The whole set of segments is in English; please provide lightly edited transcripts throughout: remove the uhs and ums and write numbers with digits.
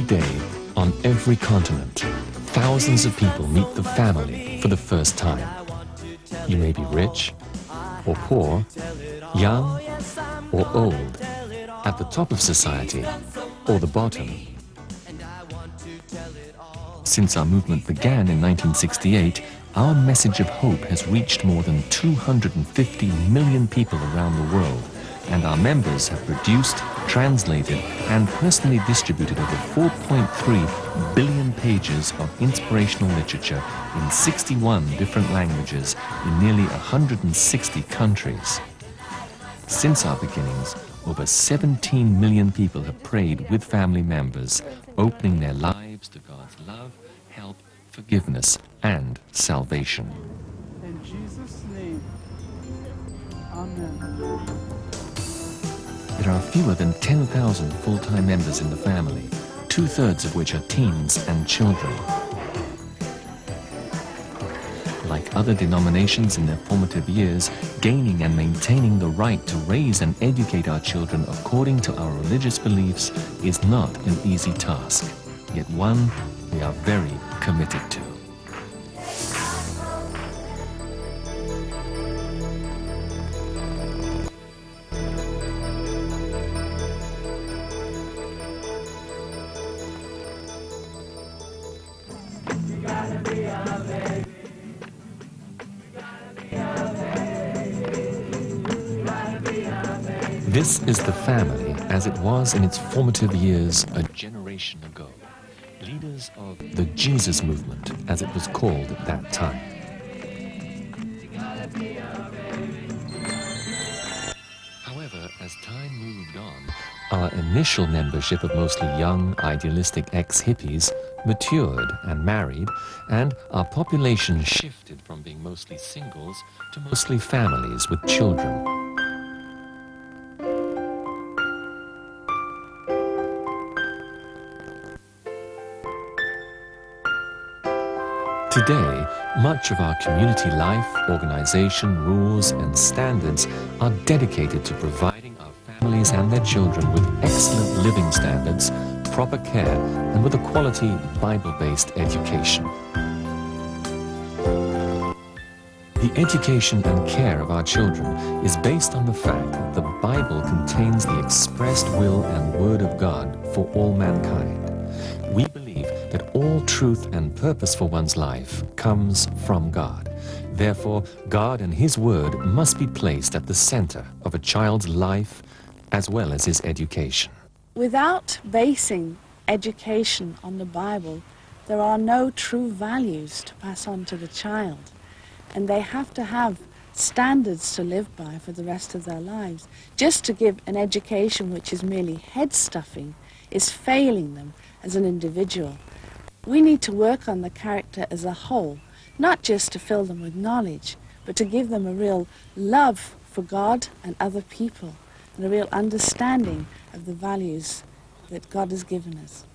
day, on every continent, thousands of people meet the family for the first time. You may be rich or poor, young or old, at the top of society or the bottom. Since our movement began in 1968, our message of hope has reached more than 250 million people around the world, and our members have produced, translated, and personally distributed over 4.3 billion pages of inspirational literature in 61 different languages in nearly 160 countries. Since our beginnings, over 17 million people have prayed with family members, opening their lives to God's love, help, forgiveness, and salvation. In Jesus' name, amen. There are fewer than 10,000 full-time members in the family, two-thirds of which are teens and children. Like other denominations in their formative years, gaining and maintaining the right to raise and educate our children according to our religious beliefs is not an easy task, yet one we are very committed to. This is the family as it was in its formative years a generation ago. Leaders of the Jesus movement, as it was called at that time. However, as time moved on, our initial membership of mostly young, idealistic ex-hippies matured and married, and our population shifted from being mostly singles to mostly families with children. Today, much of our community life, organization, rules, and standards are dedicated to providing our families and their children with excellent living standards, proper care, and with a quality Bible-based education. The education and care of our children is based on the fact that the Bible contains the expressed will and word of God for all mankind. We believe that all truth and purpose for one's life comes from God. Therefore, God and His Word must be placed at the center of a child's life as well as his education. Without basing education on the Bible, there are no true values to pass on to the child. And they have to have standards to live by for the rest of their lives. Just to give an education which is merely head-stuffing is failing them as an individual. We need to work on the character as a whole, not just to fill them with knowledge, but to give them a real love for God and other people, and a real understanding of the values that God has given us.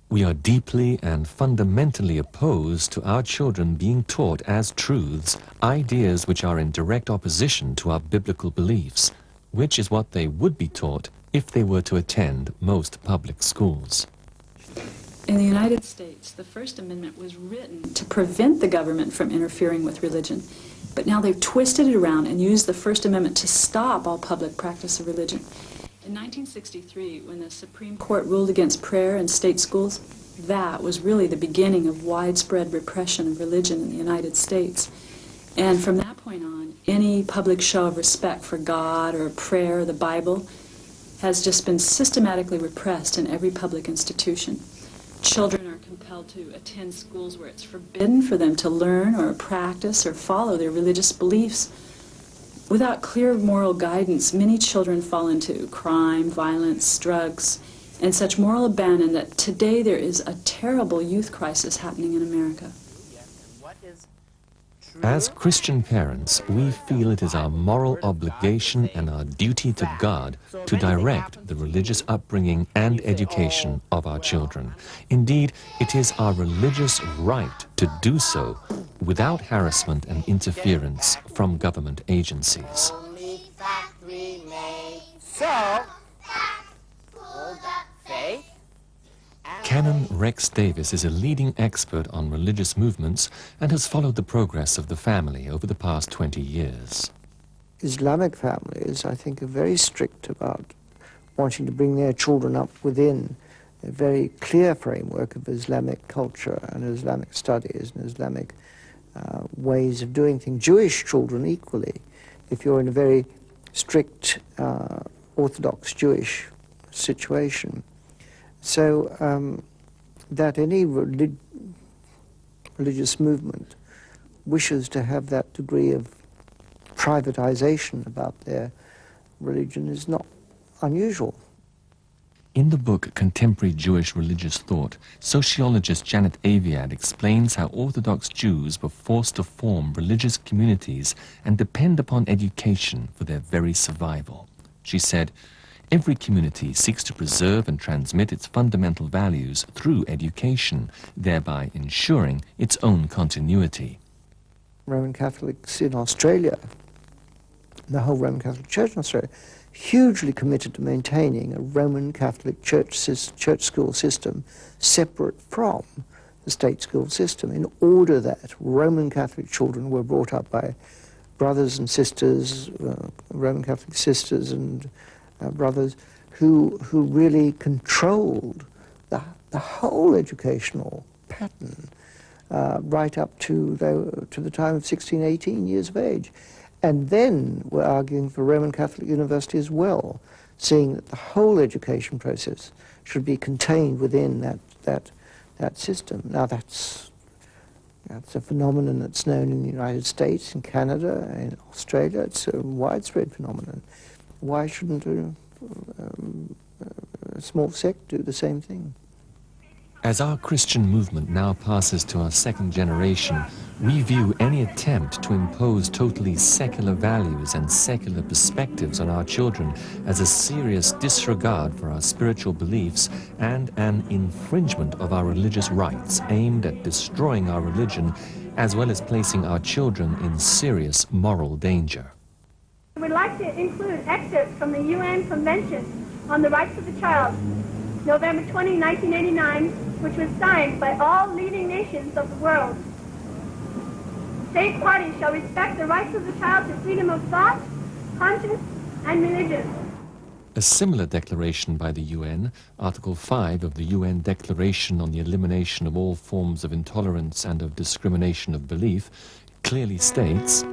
We are deeply and fundamentally opposed to our children being taught as truths ideas which are in direct opposition to our biblical beliefs, which is what they would be taught if they were to attend most public schools. In the United States, the First Amendment was written to prevent the government from interfering with religion. But now they've twisted it around and used the First Amendment to stop all public practice of religion. In 1963, when the Supreme Court ruled against prayer in state schools, that was really the beginning of widespread repression of religion in the United States. And from that point on, any public show of respect for God or prayer or the Bible has just been systematically repressed in every public institution. Children are compelled to attend schools where it's forbidden for them to learn or practice or follow their religious beliefs. Without clear moral guidance, many children fall into crime, violence, drugs, and such moral abandon that today there is a terrible youth crisis happening in America. As Christian parents, we feel it is our moral obligation and our duty to God to direct the religious upbringing and education of our children. Indeed, it is our religious right to do so without harassment and interference from government agencies. So, hold up faith, Canon Rex Davis is a leading expert on religious movements and has followed the progress of the family over the past 20 years. Islamic families, I think, are very strict about wanting to bring their children up within a very clear framework of Islamic culture and Islamic studies and Islamic ways of doing things. Jewish children equally, if you're in a very strict Orthodox Jewish situation. So that any religious movement wishes to have that degree of privatization about their religion is not unusual. In the book Contemporary Jewish Religious Thought, sociologist Janet Aviad explains how Orthodox Jews were forced to form religious communities and depend upon education for their very survival. She said, "Every community seeks to preserve and transmit its fundamental values through education, thereby ensuring its own continuity." Roman Catholics in Australia, the whole Roman Catholic Church in Australia, hugely committed to maintaining a Roman Catholic church school system separate from the state school system, in order that Roman Catholic children were brought up by brothers and sisters, Roman Catholic sisters and brothers, who really controlled the whole educational pattern right up to the time of 16, 18 years of age. And then we're arguing for Roman Catholic University as well, seeing that the whole education process should be contained within that system. Now that's a phenomenon that's known in the United States, in Canada, in Australia. It's a widespread phenomenon. Why shouldn't a small sect do the same thing? As our Christian movement now passes to our second generation, we view any attempt to impose totally secular values and secular perspectives on our children as a serious disregard for our spiritual beliefs and an infringement of our religious rights aimed at destroying our religion, as well as placing our children in serious moral danger. We'd like to include excerpts from the UN Convention on the Rights of the Child, November 20, 1989, which was signed by all leading nations of the world. State parties shall respect the rights of the child to freedom of thought, conscience, and religion. A similar declaration by the UN, Article 5 of the UN Declaration on the Elimination of All Forms of Intolerance and of Discrimination of Belief, clearly states,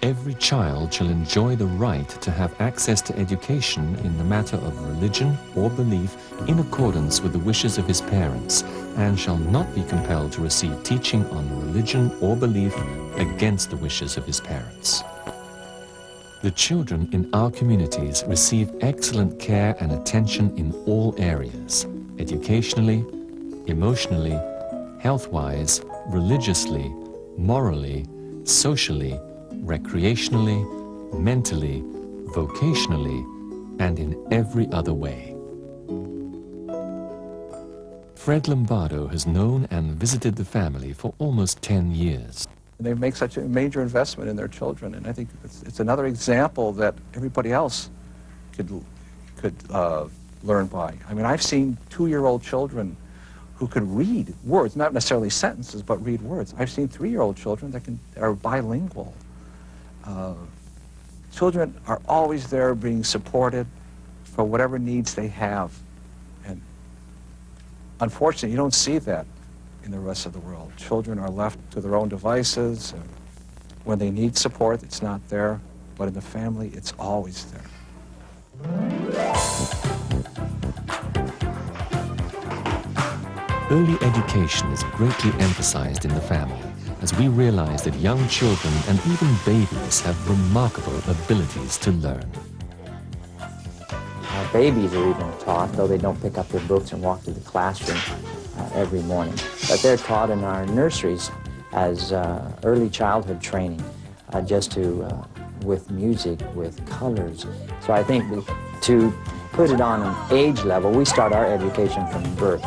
"Every child shall enjoy the right to have access to education in the matter of religion or belief in accordance with the wishes of his parents, and shall not be compelled to receive teaching on religion or belief against the wishes of his parents." The children in our communities receive excellent care and attention in all areas, educationally, emotionally, health-wise, religiously, morally, socially, recreationally, mentally, vocationally, and in every other way. Fred Lombardo has known and visited the family for almost 10 years. They make such a major investment in their children, and I think it's another example that everybody else could learn by. I mean, I've seen 2-year-old children who could read words, not necessarily sentences, but read words. I've seen 3-year-old children that are bilingual. Children are always there being supported for whatever needs they have. And unfortunately, you don't see that in the rest of the world. Children are left to their own devices. And when they need support, it's not there. But in the family, it's always there. Early education is greatly emphasized in the family, as we realize that young children and even babies have remarkable abilities to learn. Our babies are even taught, though they don't pick up their books and walk to the classroom every morning, but they're taught in our nurseries as early childhood training, with music, with colors. So I think to put it on an age level, we start our education from birth.